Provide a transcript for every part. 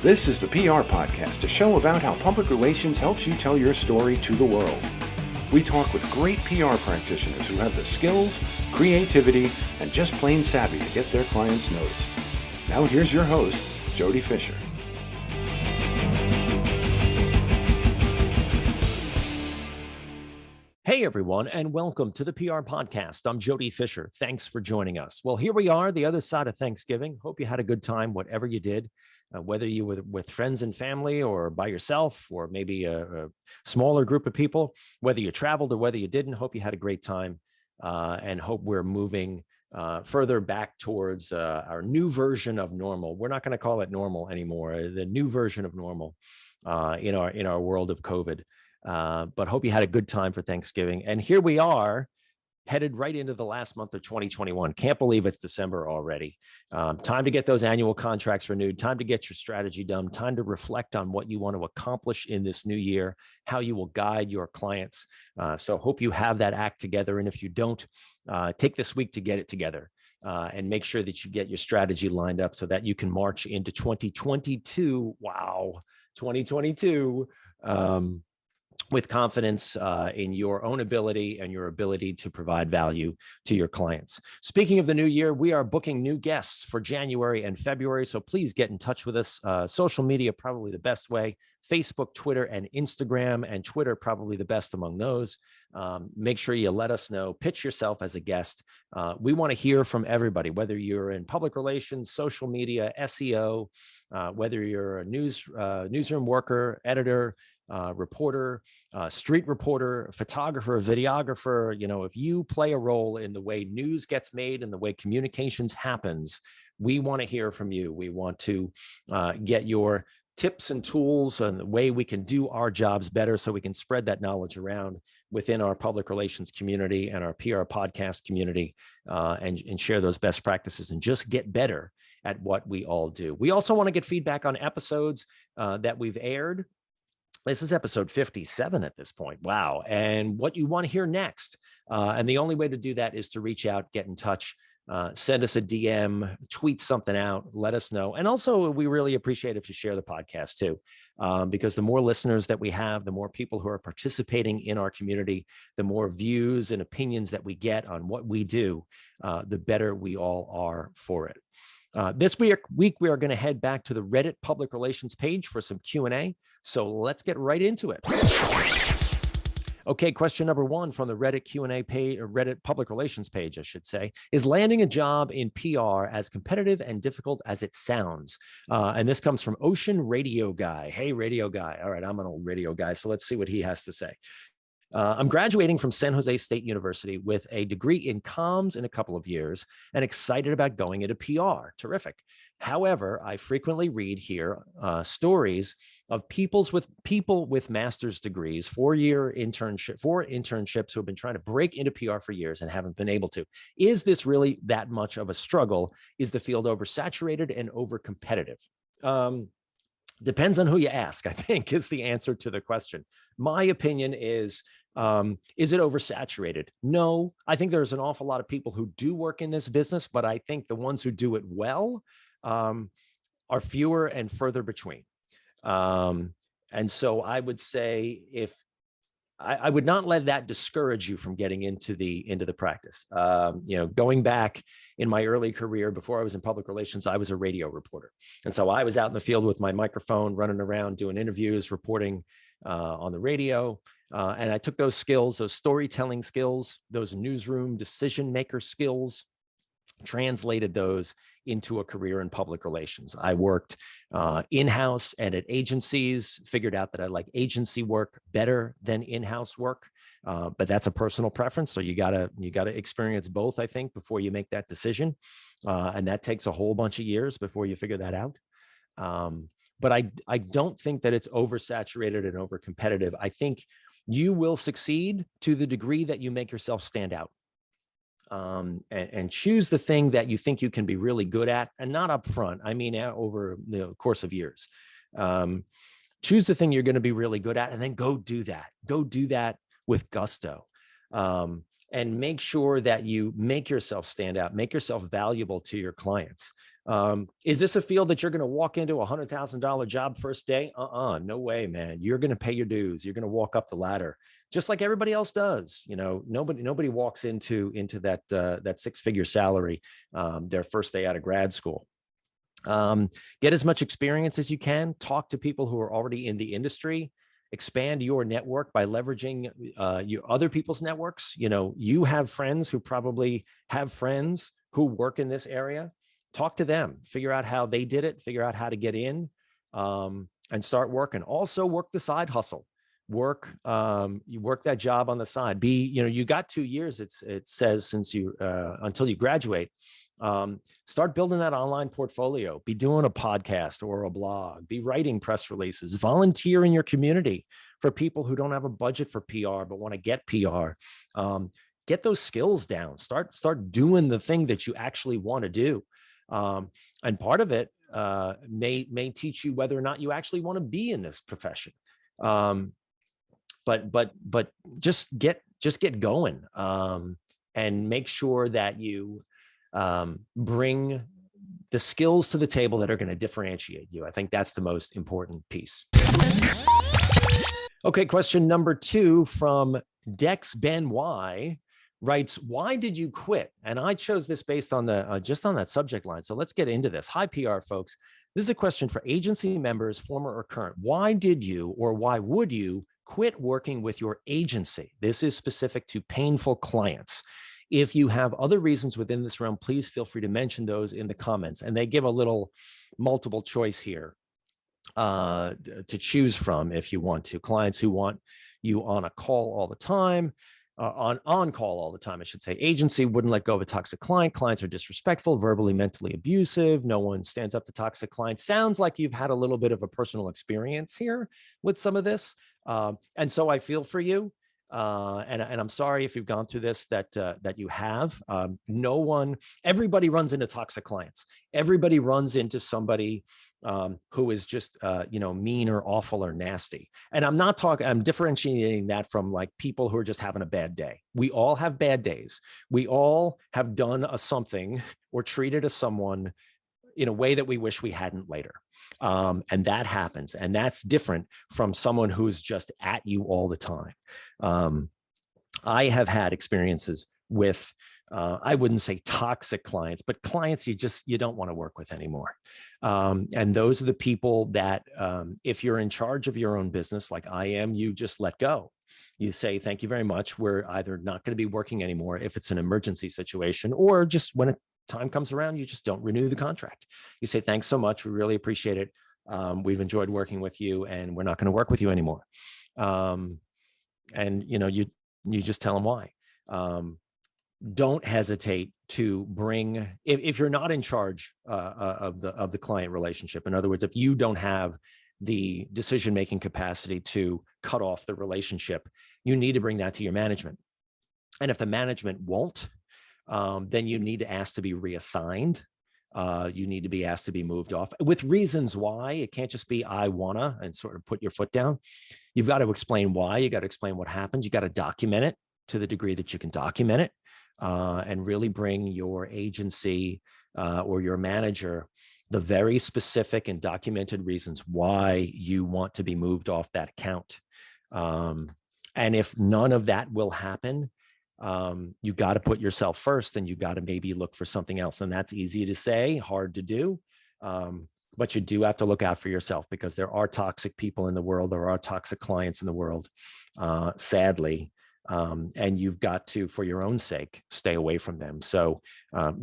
This is the PR Podcast, a show about how public relations helps you tell your story to the world. We talk with great PR practitioners who have the skills, creativity, and just plain savvy to get their clients noticed. Now here's your host, Jody Fisher. Hey everyone, and welcome to the PR Podcast. I'm Jody Fisher. Thanks for joining us. Well, here we are, the other side of Thanksgiving. Hope you had a good time, whatever you did, whether you were with friends and family or by yourself, or maybe a smaller group of people, whether you traveled or whether you didn't. Hope you had a great time, and hope we're moving further back towards our new version of normal. We're not going to call it normal anymore. The new version of normal in our world of COVID. But hope you had a good time for Thanksgiving. And here we are, headed right into the last month of 2021. Can't believe it's December already. Time to get those annual contracts renewed, time to get your strategy done, time to reflect on what you want to accomplish in this new year, how you will guide your clients. So hope you have that act together. And if you don't, take this week to get it together. And make sure that you get your strategy lined up so that you can march into 2022. Wow, 2022. With confidence in your own ability and your ability to provide value to your clients. Speaking of the new year, we are booking new guests for January and February, so please get in touch with us. Social media, probably the best way. Facebook, Twitter, and Instagram, and Twitter, probably the best among those. Make sure you let us know. Pitch yourself as a guest. We want to hear from everybody, whether you're in public relations, social media, SEO, whether you're a newsroom worker, editor, reporter, street reporter, photographer, videographer. If you play a role in the way news gets made and the way communications happens, we want to hear from you. We want to get your tips and tools and the way we can do our jobs better so we can spread that knowledge around within our public relations community and our PR podcast community, and share those best practices and just get better at what we all do. We also want to get feedback on episodes that we've aired. This is episode 57 at this point. Wow. And what you want to hear next. And the only way to do that is to reach out, get in touch, send us a DM, tweet something out, let us know. And also, we really appreciate if you share the podcast too, because the more listeners that we have, the more people who are participating in our community, the more views and opinions that we get on what we do, the better we all are for it. This week, we are going to head back to the Reddit public relations page for some Q&A. So let's get right into it. Okay, question number one from the Reddit Q&A page, or Reddit public relations page, I should say, is landing a job in PR as competitive and difficult as it sounds? And this comes from Ocean Radio Guy. Hey, Radio Guy. All right, I'm an old radio guy, so let's see what he has to say. I'm graduating from San Jose State University with a degree in comms in a couple of years and excited about going into PR. Terrific. However, I frequently read here stories of people with master's degrees, four-year internships who have been trying to break into PR for years and haven't been able to. Is this really that much of a struggle? Is the field oversaturated and overcompetitive? Depends on who you ask, I think, is the answer to the question. My opinion is it oversaturated? No, I think there's an awful lot of people who do work in this business, but I think the ones who do it well are fewer and further between. And so I would say I would not let that discourage you from getting into the practice. Going back in my early career, before I was in public relations, I was a radio reporter. And so I was out in the field with my microphone, running around, doing interviews, reporting on the radio. And I took those skills, those storytelling skills, those newsroom decision maker skills, translated those into a career in public relations. I worked in-house and at agencies, figured out that I like agency work better than in-house work. But that's a personal preference. So you gotta experience both, I think, before you make that decision. And that takes a whole bunch of years before you figure that out. But I don't think that it's oversaturated and overcompetitive. I think you will succeed to the degree that you make yourself stand out. And choose the thing that you think you can be really good at, and not up front. I mean, over the course of years. Choose the thing you're going to be really good at, and then go do that. Go do that with gusto. and make sure that you make yourself stand out, make yourself valuable to your clients. Is this a field that you're going to walk into a $100,000 job first day? No way, man. You're going to pay your dues. You're going to walk up the ladder just like everybody else does. Nobody walks into that six-figure salary their first day out of grad school. Get as much experience as you can. Talk to people who are already in the industry. Expand your network by leveraging your other people's networks. You have friends who probably have friends who work in this area. Talk to them, figure out how they did it, figure out how to get in, and start working. Also work the side hustle. You work that job on the side. You got 2 years, it says, since until you graduate. Start building that online portfolio. Be doing a podcast or a blog. Be writing press releases. Volunteer in your community for people who don't have a budget for PR but want to get PR. Get those skills down. Start doing the thing that you actually want to do. And part of it may teach you whether or not you actually want to be in this profession. But just get going, and make sure that you bring the skills to the table that are going to differentiate you. I think that's the most important piece. Okay, question number 2 from Dex Ben Y writes, why did you quit? And I chose this based on just on that subject line. So let's get into this. Hi, PR folks. This is a question for agency members, former or current. Why did you, or why would you, quit working with your agency? This is specific to painful clients. If you have other reasons within this realm, please feel free to mention those in the comments. And they give a little multiple choice here to choose from if you want to. Clients who want you on a call all the time, on call all the time, I should say. Agency wouldn't let go of a toxic client. Clients are disrespectful, verbally, mentally abusive. No one stands up to toxic clients. Sounds like you've had a little bit of a personal experience here with some of this. And so I feel for you. And I'm sorry if you've gone through this, that you have. Everybody runs into toxic clients. Everybody runs into somebody who is just, mean or awful or nasty. And I'm differentiating that from like people who are just having a bad day. We all have bad days. We all have done something or treated someone in a way that we wish we hadn't later. And that happens. And that's different from someone who's just at you all the time. I have had experiences with, I wouldn't say toxic clients, but clients you don't want to work with anymore. And those are the people that, if you're in charge of your own business, like I am, you just let go. You say, thank you very much. We're either not going to be working anymore if it's an emergency situation, or just when time comes around, you just don't renew the contract. You say, thanks so much. We really appreciate it. We've enjoyed working with you, and we're not going to work with you anymore. And you just tell them why. Don't hesitate to bring, if you're not in charge of the client relationship. In other words, if you don't have the decision-making capacity to cut off the relationship, you need to bring that to your management. And if the management won't, then you need to ask to be reassigned. You need to be asked to be moved off with reasons why. It can't just be, I wanna, and sort of put your foot down. You've got to explain why. You got to explain what happens. You got to document it to the degree that you can document it, and really bring your agency or your manager the very specific and documented reasons why you want to be moved off that account. And if none of that will happen, you got to put yourself first, and you got to maybe look for something else. And that's easy to say, hard to do. But you do have to look out for yourself, because there are toxic people in the world. There are toxic clients in the world, sadly. And you've got to, for your own sake, stay away from them. So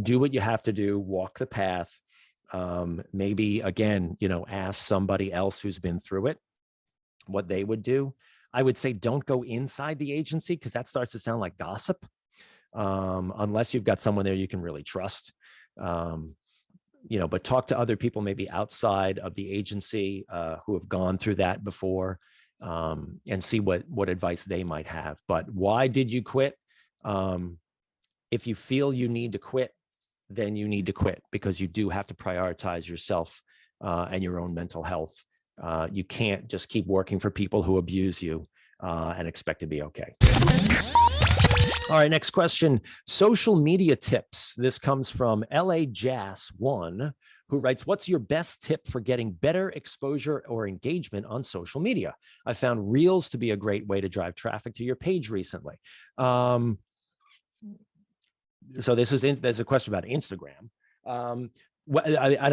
do what you have to do, walk the path. Maybe, again, ask somebody else who's been through it what they would do. I would say don't go inside the agency, because that starts to sound like gossip, unless you've got someone there you can really trust. But talk to other people maybe outside of the agency who have gone through that before, and see what advice they might have. But why did you quit? If you feel you need to quit, then you need to quit, because you do have to prioritize yourself and your own mental health. You can't just keep working for people who abuse you and expect to be okay. All right, next question. Social media tips. This comes from LA Jazz 1, who writes, what's your best tip for getting better exposure or engagement on social media? I found Reels to be a great way to drive traffic to your page recently. So there's a question about Instagram. And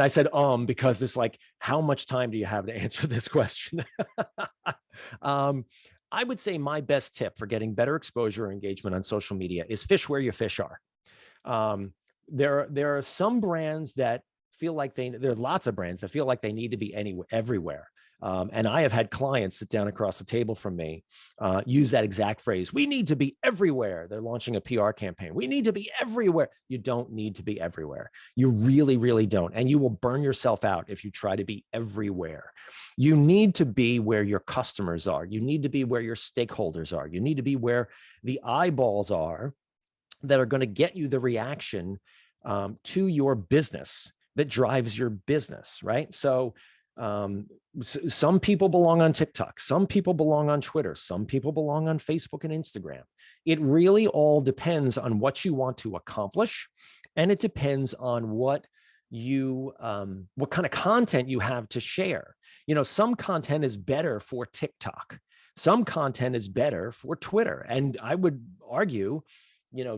I said, because this, like, how much time do you have to answer this question? I would say my best tip for getting better exposure or engagement on social media is fish where your fish are. There are some brands that feel like there are lots of brands that feel like they need to be everywhere. And I have had clients sit down across the table from me, use that exact phrase. We need to be everywhere. They're launching a PR campaign. We need to be everywhere. You don't need to be everywhere. You really, really don't. And you will burn yourself out if you try to be everywhere. You need to be where your customers are. You need to be where your stakeholders are. You need to be where the eyeballs are that are going to get you the reaction to your business that drives your business, right? So some people belong on TikTok, some people belong on Twitter, some people belong on Facebook and Instagram. It really all depends on what you want to accomplish, and it depends on what kind of content you have to share. Some content is better for TikTok, some content is better for Twitter, and I would argue,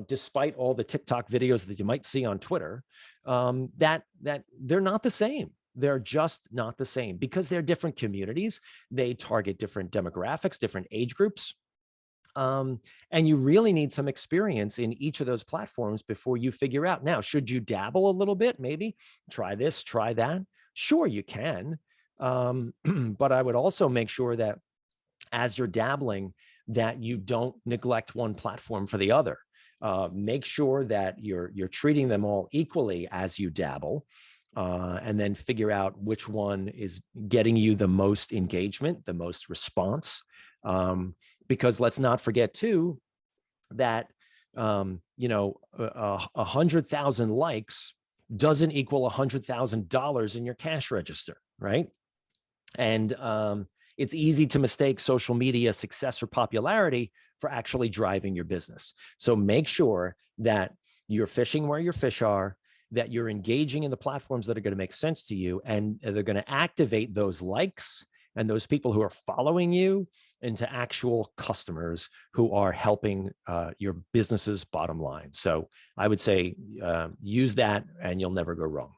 despite all the TikTok videos that you might see on Twitter, that they're not the same. They're just not the same because they're different communities. They target different demographics, different age groups. And you really need some experience in each of those platforms before you figure out. Now, should you dabble a little bit? Maybe try this, try that. Sure, you can. But I would also make sure that as you're dabbling, that you don't neglect one platform for the other. Make sure that you're treating them all equally as you dabble. And then figure out which one is getting you the most engagement, the most response. Because let's not forget too, that, 100,000 likes doesn't equal $100,000 in your cash register, right? And it's easy to mistake social media success or popularity for actually driving your business. So make sure that you're fishing where your fish are, that you're engaging in the platforms that are going to make sense to you, and they're going to activate those likes and those people who are following you into actual customers who are helping your business's bottom line. So I would say use that and you'll never go wrong.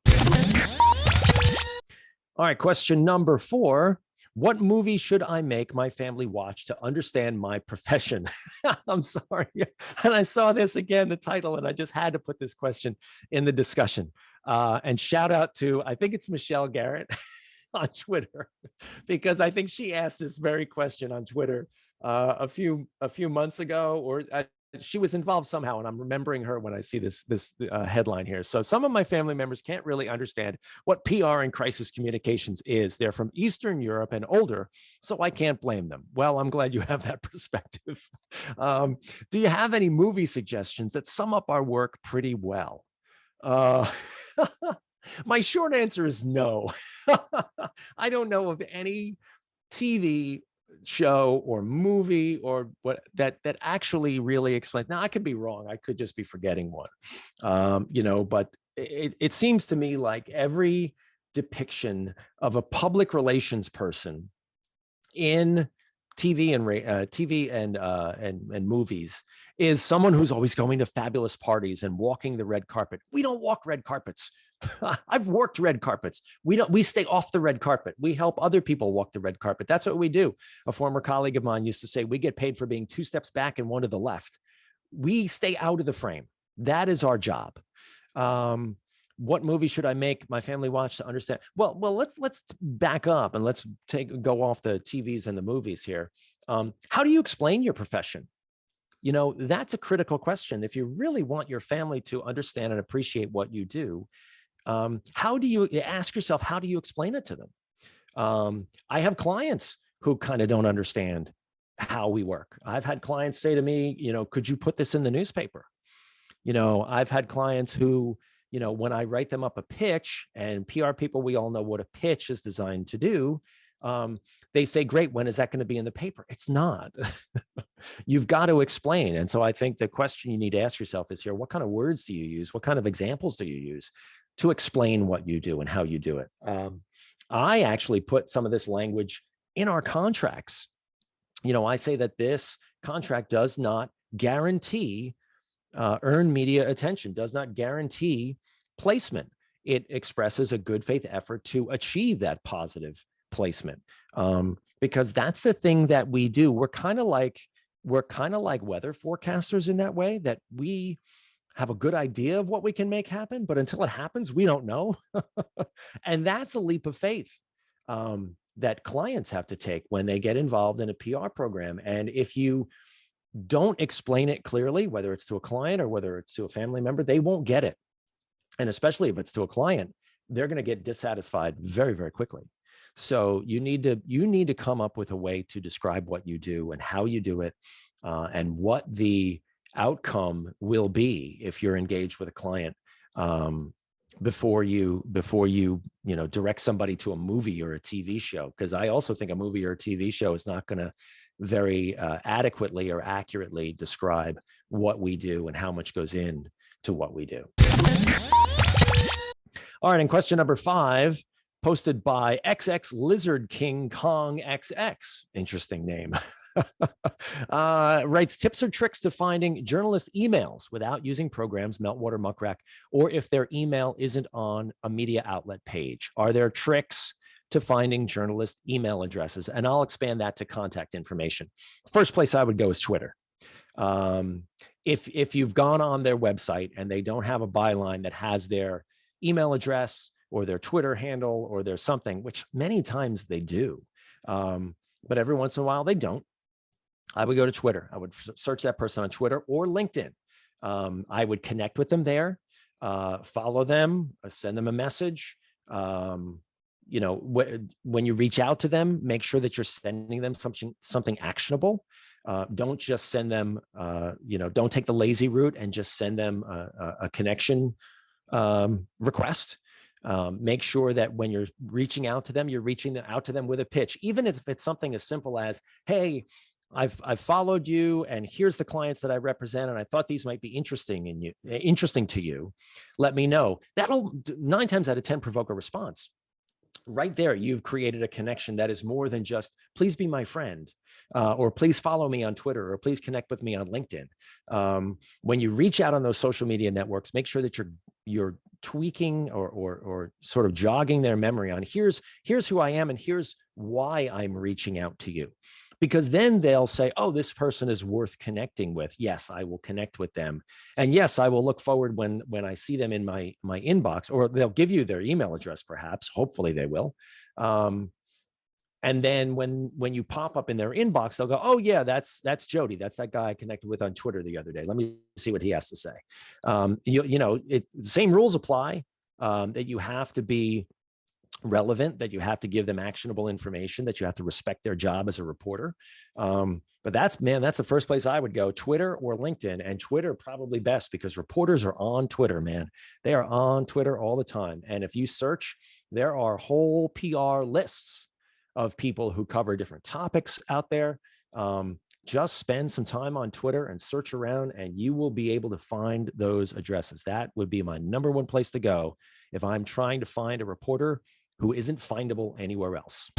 All right, question number 4. What movie should I make my family watch to understand my profession? I'm sorry. And I saw this again, the title, and I just had to put this question in the discussion. And shout out to, I think it's Michelle Garrett on Twitter, because I think she asked this very question on Twitter a few months ago, or she was involved somehow, and I'm remembering her when I see this headline here. So some of my family members can't really understand what PR and crisis communications is. They're from Eastern Europe and older, so I can't blame them. Well, I'm glad you have that perspective. Do you have any movie suggestions that sum up our work pretty well? My short answer is no. I don't know of any TV show or movie or what that actually really explains. Now, I could be wrong. I could just be forgetting one. But it seems to me like every depiction of a public relations person in TV and movies is someone who's always going to fabulous parties and walking the red carpet. We don't walk red carpets. I've worked red carpets. We stay off the red carpet. We help other people walk the red carpet. That's what we do. A former colleague of mine used to say, we get paid for being 2 steps back and 1 to the left. We stay out of the frame. That is our job. What movie should I make my family watch to understand? Well, let's back up and let's go off the TVs and the movies here. How do you explain your profession? That's a critical question. If you really want your family to understand and appreciate what you do, how do you ask yourself, how do you explain it to them? I have clients who kind of don't understand how we work. I've had clients say to me, could you put this in the newspaper? I've had clients who, when I write them up a pitch, and PR people, we all know what a pitch is designed to do. They say, great, when is that going to be in the paper? It's not. You've got to explain. And so I think the question you need to ask yourself is here, what kind of words do you use? What kind of examples do you use to explain what you do and how you do it? I actually put some of this language in our contracts. I say that this contract does not guarantee earned media attention, does not guarantee placement. It expresses a good faith effort to achieve that positive placement, because that's the thing that we do. We're kind of like weather forecasters in that way, that we have a good idea of what we can make happen, but until it happens, we don't know. And that's a leap of faith that clients have to take when they get involved in a PR program. And if you don't explain it clearly, whether it's to a client or whether it's to a family member, they won't get it. And especially if it's to a client, they're going to get dissatisfied very, very quickly. So you need to come up with a way to describe what you do and how you do it, and what the outcome will be if you're engaged with a client, before you direct somebody to a movie or a TV show. Because I also think a movie or a TV show is not going to very adequately or accurately describe what we do and how much goes in to what we do. All right, and question number 5, posted by XX Lizard King Kong XX, interesting name, writes, tips or tricks to finding journalist emails without using programs, Meltwater, Muckrack, or if their email isn't on a media outlet page. Are there tricks to finding journalist email addresses? And I'll expand that to contact information. First place I would go is Twitter. If you've gone on their website and they don't have a byline that has their email address or their Twitter handle or their something, which many times they do, but every once in a while they don't, I would go to Twitter. I would search that person on Twitter or LinkedIn. I would connect with them there, follow them, send them a message. When you reach out to them, make sure that you're sending them something actionable. Don't just send them, don't take the lazy route and just send them a connection request. Make sure that when you're reaching out to them, you're reaching out to them with a pitch, even if it's something as simple as, hey, I've followed you, and here's the clients that I represent, and I thought these might be interesting to you. Let me know. That'll 9 times out of 10 provoke a response. Right there, you've created a connection that is more than just, please be my friend, or please follow me on Twitter, or please connect with me on LinkedIn. When you reach out on those social media networks, make sure that you're tweaking or sort of jogging their memory on here's who I am and here's why I'm reaching out to you. Because then they'll say, oh, this person is worth connecting with. Yes, I will connect with them. And yes, I will look forward when I see them in my inbox, or they'll give you their email address, perhaps. Hopefully they will. And then when you pop up in their inbox, they'll go, oh yeah, that's Jody. That's that guy I connected with on Twitter the other day. Let me see what he has to say. The same rules apply, that you have to be relevant, that you have to give them actionable information, that you have to respect their job as a reporter. But that's the first place I would go, Twitter or LinkedIn, and Twitter probably best because reporters are on Twitter, man. They are on Twitter all the time. And if you search, there are whole PR lists of people who cover different topics out there. Just spend some time on Twitter and search around, and you will be able to find those addresses. That would be my number one place to go if I'm trying to find a reporter who isn't findable anywhere else.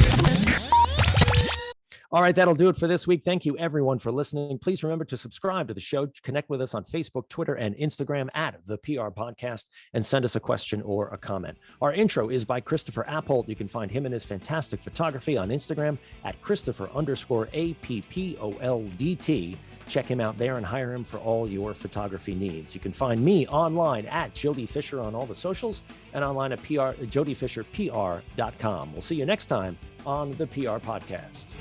All right, that'll do it for this week. Thank you, everyone, for listening. Please remember to subscribe to the show. Connect with us on Facebook, Twitter, and Instagram at The PR Podcast, and send us a question or a comment. Our intro is by Christopher Appold. You can find him and his fantastic photography on Instagram at Christopher_APPOLDT. Check him out there and hire him for all your photography needs. You can find me online at Jody Fisher on all the socials and online at jodyfisherpr.com. We'll see you next time on the PR Podcast.